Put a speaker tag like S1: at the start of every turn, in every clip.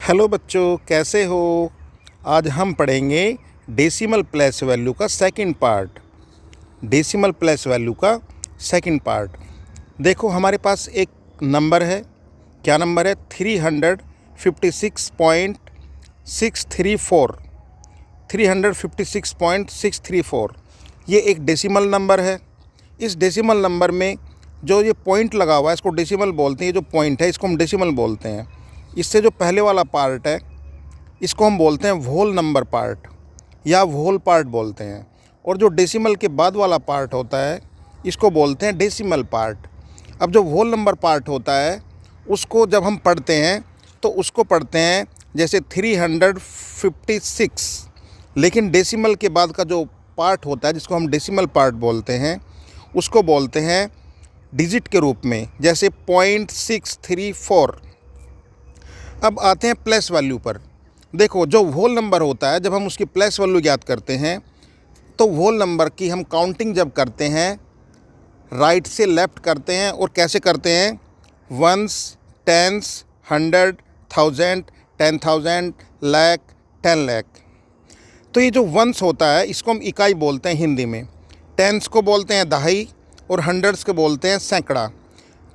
S1: Hello बच्चों, कैसे हो। आज हम पढ़ेंगे डेसिमल प्लेस वैल्यू का second part. Decimal place value का सेकंड पार्ट। देखो, हमारे पास एक नंबर है। क्या नंबर है? 356.634। 356.634 ये एक डेसिमल नंबर है। इस डेसिमल नंबर में जो ये पॉइंट लगा हुआ है इसको डेसिमल बोलते हैं। ये जो पॉइंट है इसको हम डेसिमल बोलते हैं। इससे जो पहले वाला पार्ट है इसको हम बोलते हैं व्होल नंबर पार्ट या व्होल पार्ट बोलते हैं। और जो डेसिमल के बाद वाला पार्ट होता है इसको बोलते हैं डेसिमल पार्ट। अब जो व्होल नंबर पार्ट होता है उसको जब हम पढ़ते हैं तो उसको पढ़ते हैं जैसे 356, लेकिन डेसिमल के बाद का जो पार्ट होता है जिसको हम डेसिमल पार्ट बोलते हैं उसको बोलते हैं डिजिट के रूप में, जैसे 0.634। अब आते हैं प्लस वैल्यू पर। देखो, जो व्होल नंबर होता है जब हम उसकी प्लस वैल्यू ज्ञात करते हैं तो व्होल नंबर की हम काउंटिंग जब करते हैं राइट से लेफ़्ट करते हैं। और कैसे करते हैं? Ones, tens, 100, 1000, 10,000, lakh, 10 lakh. तो ये जो वंस होता है इसको हम इकाई बोलते हैं हिंदी में, टेंस को बोलते हैं दहाई और हंड्रेड्स को बोलते हैं सैकड़ा।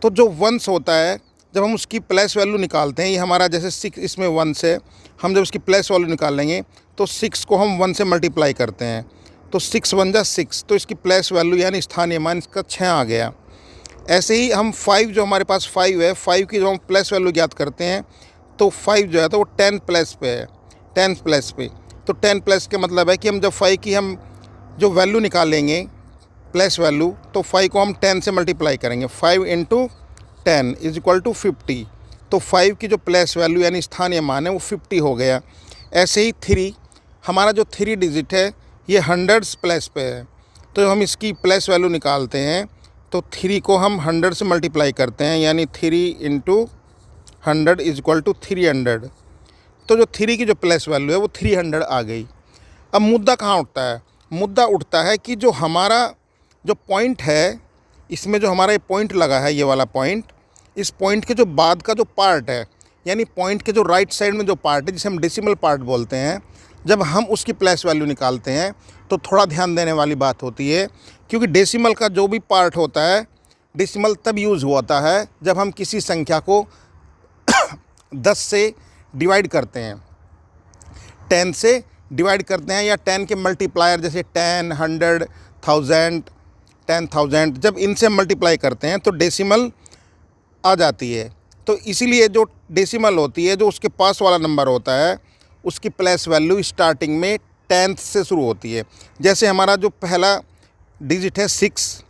S1: तो जो वंस होता है जब हम उसकी प्लस वैल्यू निकालते हैं, ये हमारा जैसे 6 इसमें वंस है, हम जब उसकी प्लस वैल्यू निकाल लेंगे तो 6 को हम 1 से मल्टीप्लाई करते हैं तो 6 1 जा 6, तो इसकी प्लस वैल्यू यानी स्थानीय मान इसका 6 आ गया। ऐसे ही हम 5, जो हमारे पास 5 है, 5 की जो हम प्लस वैल्यू ज्ञात करते हैं तो 5 जो है तो वो 10 प्लस पे है, 10 प्लस पे। तो 10 प्लस के मतलब है कि हम जब 5 की हम जो वैल्यू निकालेंगे प्लस वैल्यू तो 5 को हम 10 से मल्टीप्लाई करेंगे। 5 × 10 = 50। तो 5 की जो प्लस वैल्यू यानी स्थानीय मान है वो 50 हो गया। ऐसे ही 3, हमारा जो 3 डिजिट है ये हंड्रेड्स प्लस पे है, तो हम इसकी प्लस वैल्यू निकालते हैं तो 3 को हम 100 से मल्टीप्लाई करते हैं, यानी 3 × 100 = 300। तो जो 3 की जो प्लस वैल्यू है वो 300 आ गई। अब मुद्दा कहाँ उठता है? मुद्दा उठता है कि जो हमारा जो पॉइंट है, इसमें जो हमारा ये पॉइंट लगा है, ये वाला पॉइंट, इस पॉइंट के जो बाद का जो पार्ट है, यानी पॉइंट के जो राइट साइड में जो पार्ट है जिसे हम डेसिमल पार्ट बोलते हैं, जब हम उसकी प्लस वैल्यू निकालते हैं तो थोड़ा ध्यान देने वाली बात होती है, क्योंकि डेसिमल का जो भी पार्ट होता है, डेसिमल तब यूज़ होता है जब हम किसी संख्या को 10 से डिवाइड करते हैं, 10 से डिवाइड करते हैं, या 10 के मल्टीप्लायर जैसे 10, 100, 1000, 10,000, जब इनसे मल्टीप्लाई करते हैं तो डेसिमल आ जाती है। तो इसीलिए जो डेसिमल होती है, जो उसके पास वाला नंबर होता है, उसकी प्लस वैल्यू स्टार्टिंग में 10th से शुरू होती है। जैसे हमारा जो पहला डिजिट है 6,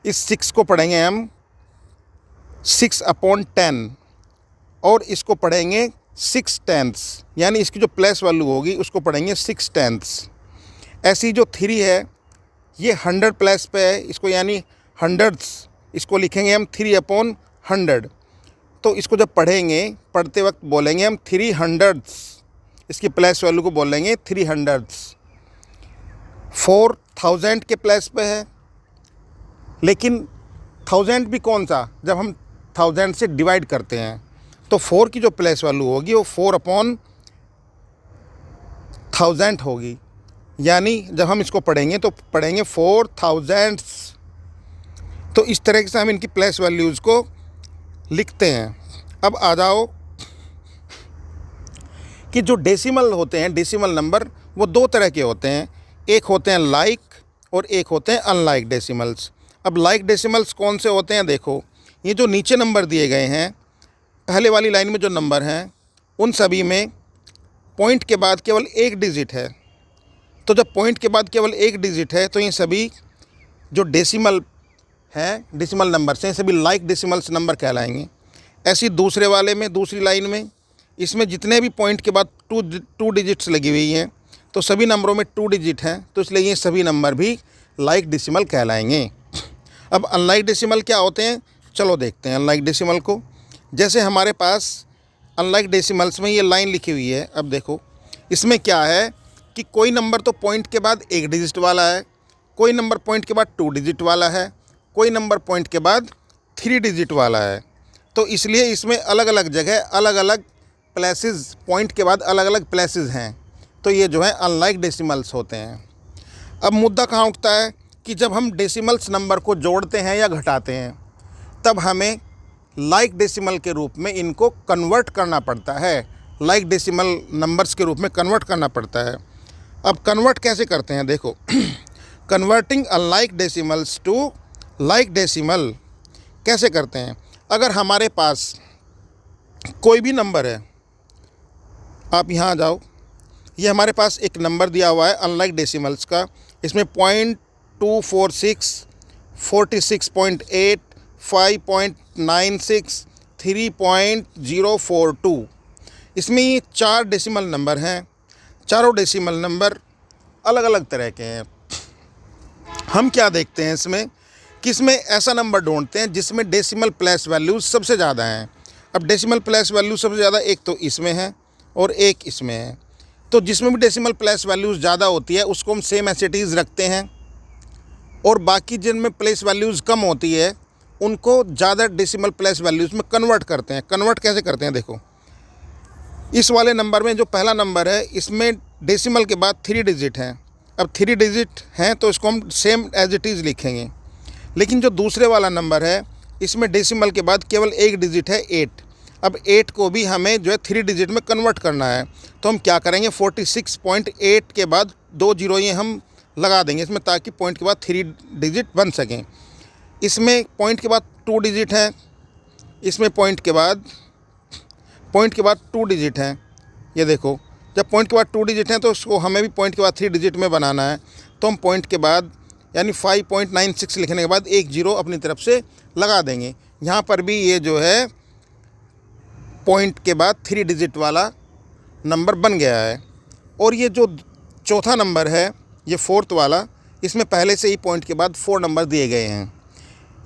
S1: इस 6 को पढ़ेंगे हम 6/10 और इसको पढ़ेंगे 6/10, यानी इसकी जो प्लस वैल्यू होगी उसको पढ़ेंगे 6/10। ऐसी जो 3 है ये 100 प्लस पे है, इसको यानी हंड्रेड्स, इसको लिखेंगे हम 3/100। तो इसको जब पढ़ेंगे, पढ़ते वक्त बोलेंगे हम 300s, इसकी प्लस वैल्यू को बोलेंगे 300s। 4000 के प्लस पे है, लेकिन 1000 भी कौन सा? जब हम 1000 से डिवाइड करते हैं तो 4 की जो प्लस वैल्यू होगी वो 4/1000 होगी, यानी जब हम इसको पढ़ेंगे तो पढ़ेंगे 4000s। तो इस तरह से हम इनकी प्लस वैल्यूज़ को लिखते हैं। अब आ जाओ कि जो डेसिमल होते हैं, डेसिमल नंबर, वो 2 तरह के होते हैं। एक होते हैं लाइक और एक होते हैं अनलाइक डेसिमल्स। अब लाइक डेसिमल्स कौन से होते हैं? देखो, ये जो नीचे नंबर दिए गए हैं, पहले वाली लाइन में जो नंबर हैं उन सभी में पॉइंट के बाद केवल एक डिजिट है। तो जब पॉइंट के बाद केवल एक डिजिट है तो ये सभी जो डेसिमल हैं, डेसिमल नंबर्स हैं, सभी लाइक डेसिमल्स नंबर कहलाएंगे। ऐसी दूसरे वाले में, दूसरी लाइन में, इसमें जितने भी पॉइंट के बाद टू डिजिट्स लगी हुई हैं तो सभी नंबरों में 2 डिजिट हैं, तो इसलिए ये सभी नंबर भी लाइक डेसिमल कहलाएंगे। अब अनलाइक डेसिमल क्या होते हैं? चलो देखते हैं अनलाइक डेसिमल को। जैसे हमारे पास अनलाइक डेसिमल्स में ये लाइन लिखी हुई है। अब देखो, इसमें क्या है कि कोई नंबर तो पॉइंट के बाद 1 डिजिट वाला है, कोई नंबर पॉइंट के बाद 2 डिजिट वाला है, कोई नंबर पॉइंट के बाद 3 डिजिट वाला है। तो इसलिए इसमें अलग अलग जगह अलग अलग प्लेसेस, पॉइंट के बाद अलग अलग प्लेसेस हैं, तो ये जो है अनलाइक डेसिमल्स होते हैं। अब मुद्दा कहाँ उठता है कि जब हम डेसिमल्स नंबर को जोड़ते हैं या घटाते हैं, तब हमें लाइक डेसिमल के रूप में इनको कन्वर्ट करना पड़ता है, लाइक डेसिमल नंबर्स के रूप में कन्वर्ट करना पड़ता है। अब कन्वर्ट कैसे करते हैं देखो converting unlike decimals to like decimal कैसे करते हैं। अगर हमारे पास कोई भी नंबर है, आप यहाँ आ जाओ, ये हमारे पास एक नंबर दिया हुआ है अनलाइक डेसिमल्स का, इसमें 0.246, 46.8, 5.96, 3.042, इसमें ये 4 डेसिमल नंबर हैं। चारों डेसिमल नंबर अलग अलग तरह के हैं। हम क्या देखते हैं इसमें कि इसमें ऐसा नंबर ढूंढते हैं जिसमें डेसिमल प्लेस वैल्यूज़ सबसे ज़्यादा हैं। अब डेसिमल प्लेस वैल्यू सबसे ज़्यादा एक तो इसमें है और एक इसमें है, तो जिसमें भी डेसिमल प्लेस वैल्यूज़ ज़्यादा होती है उसको हम सेम एज इट इज़ रखते हैं, और बाकी जिनमें प्लेस वैल्यूज़ कम होती है उनको ज़्यादा डेसिमल प्लेस वैल्यूज़ में कन्वर्ट करते हैं। कन्वर्ट कैसे करते हैं देखो, इस वाले नंबर में जो पहला नंबर है इसमें डेसिमल के बाद 3 डिजिट हैं। अब 3 डिजिट हैं तो इसको हम सेम एज इट इज़ लिखेंगे, लेकिन जो दूसरे वाला नंबर है इसमें डेसिमल के बाद केवल 1 डिजिट है 8। अब 8 को भी हमें जो है 3 डिजिट में कन्वर्ट करना है, तो हम क्या करेंगे 46.8 के बाद 2 जीरो ये हम लगा देंगे इसमें, ताकि पॉइंट के बाद 3 डिजिट बन सकें। इसमें पॉइंट के बाद 2 डिजिट हैं, इसमें पॉइंट के बाद 2 डिजिट हैं। ये देखो, जब पॉइंट के बाद 2 डिजिट हैं तो उसको हमें भी पॉइंट के बाद 3 डिजिट में बनाना है, तो हम पॉइंट के बाद यानी 5.96 लिखने के बाद 1 जीरो अपनी तरफ से लगा देंगे। यहाँ पर भी ये जो है पॉइंट के बाद 3 डिजिट वाला नंबर बन गया है। और ये जो चौथा नंबर है, ये 4th वाला, इसमें पहले से ही पॉइंट के बाद 4 नंबर दिए गए हैं,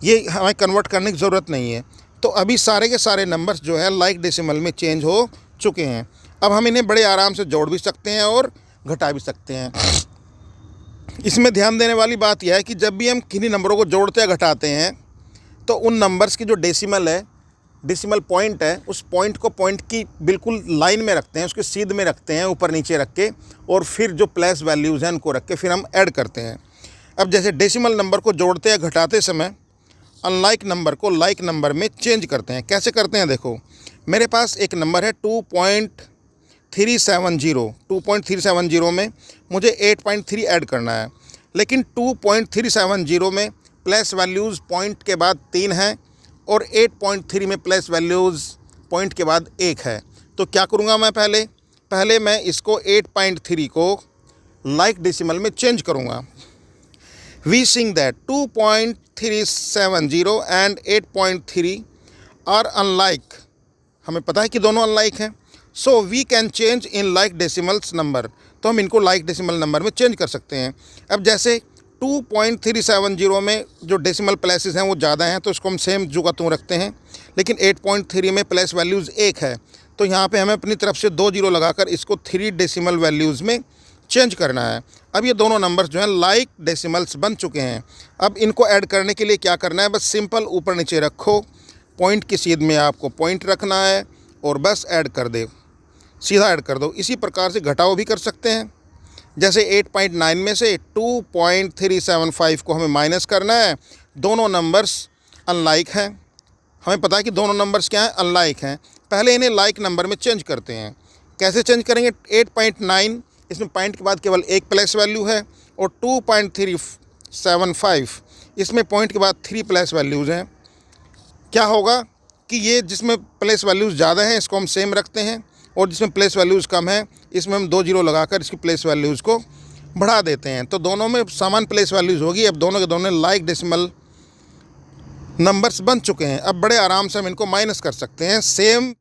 S1: ये हमें कन्वर्ट करने की ज़रूरत नहीं है। तो अभी सारे के सारे नंबर्स जो है लाइक डेसिमल में चेंज हो चुके हैं। अब हम इन्हें बड़े आराम से जोड़ भी सकते हैं और घटा भी सकते हैं। इसमें ध्यान देने वाली बात यह है कि जब भी हम किन्हीं नंबरों को जोड़ते या घटाते हैं तो उन नंबर्स की जो डेसिमल है, डेसिमल पॉइंट है, उस पॉइंट को पॉइंट की बिल्कुल लाइन में रखते हैं, उसके सीध में रखते हैं, ऊपर नीचे रख के, और फिर जो प्लेस वैल्यूज़ हैं उनको रख के फिर हम ऐड करते हैं। अब जैसे डेसिमल नंबर को जोड़ते या घटाते समय अनलाइक नंबर को लाइक नंबर में चेंज करते हैं। कैसे करते हैं देखो, मेरे पास एक नंबर है 2.370 में मुझे 8.3 ऐड करना है, लेकिन 2.370 में प्लेस वैल्यूज़ पॉइंट के बाद 3 है और 8.3 में प्लेस वैल्यूज़ पॉइंट के बाद 1 है। तो क्या करूँगा मैं, पहले मैं इसको 8.3 को लाइक डेसिमल में चेंज करूँगा। We sing that 2.370 and 8.3 are unlike, हमें पता है कि दोनों अनलाइक हैं, so we can change in like decimals number, तो हम इनको लाइक डेसिमल नंबर में चेंज कर सकते हैं। अब जैसे 2.370 में जो डेसिमल प्लेसेस हैं वो ज़्यादा हैं, तो इसको हम सेम जू का त्यों रखते हैं, लेकिन 8.3 में प्लेस वैल्यूज़ 1 है, तो यहाँ पे हमें अपनी तरफ से 2 जीरो लगाकर इसको 3 डेसिमल वैल्यूज़ में चेंज करना है। अब ये दोनों नंबर्स जो हैं लाइक डेसिमल्स बन चुके हैं। अब इनको ऐड करने के लिए क्या करना है, बस सिंपल ऊपर नीचे रखो, पॉइंट की सीध में आपको पॉइंट रखना है और बस ऐड कर दे, सीधा ऐड कर दो। इसी प्रकार से घटाव भी कर सकते हैं, जैसे 8.9 में से 2.375 को हमें माइनस करना है। दोनों नंबर्स अनलाइक हैं, हमें पता है कि दोनों नंबर्स क्या हैं, अनलाइक हैं। पहले इन्हें लाइक नंबर में चेंज करते हैं। कैसे चेंज करेंगे, 8.9 इसमें पॉइंट के बाद केवल 1 प्लेस वैल्यू है, और 2.375 इसमें पॉइंट के बाद 3 प्लेस वैल्यूज़ हैं। क्या होगा कि ये जिसमें प्लेस वैल्यूज़ ज़्यादा हैं इसको हम सेम रखते हैं, और जिसमें प्लेस वैल्यूज़ कम है इसमें हम 2 जीरो लगाकर इसकी प्लेस वैल्यूज़ को बढ़ा देते हैं, तो दोनों में समान प्लेस वैल्यूज़ होगी। अब दोनों के दोनों लाइक डेसिमल नंबर्स बन चुके हैं। अब बड़े आराम से हम इनको माइनस कर सकते हैं। सेम